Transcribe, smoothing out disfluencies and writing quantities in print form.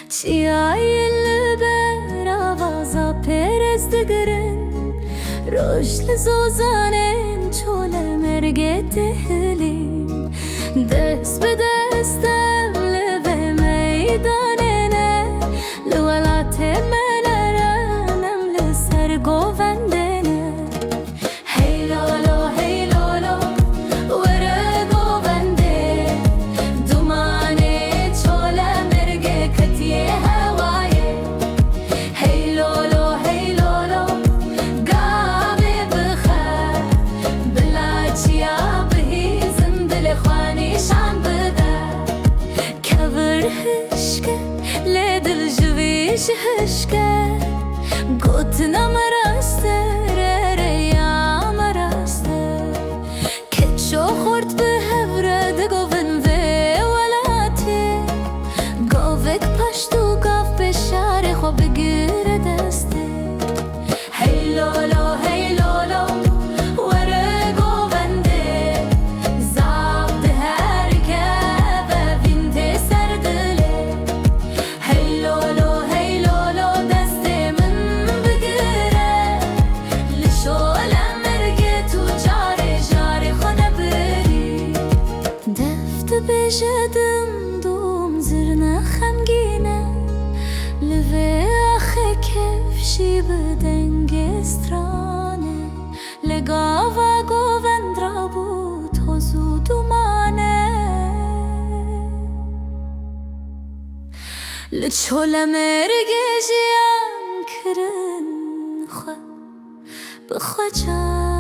چیای لبر آوازا پرست گرن روش لزوزانن چول مرگه تهلیم دست به دستم لبه میداننه لولات منرنم لسر گووندنه هی لولو هی لولو وره گوونده دومانه چول مرگه کتیه هوایه هی لولو هی لولو گابه بخر بلا چیا بهی زندل خوانی شام بده کبر هشکه لدل جویش هشکه گوت نمراسته ریا مراسته کچو خورد به هفرد گوون و ولاتی گووک پشتو گاف به شار خو بگیره دسته هی لولو هی لولو وره گوونده زاب ده هرکه و وینت سردله هی لولو هی لولو دست من بگیره لشولم مرگه تو جاره جاره خونه بری دفت بجدم دوم زرنا خمگینه لوه آخه کفشی بدنگ استرانه لگاوا گووند را بود حضو دومانه لچول مرگه جیان کرن خو بخوا جان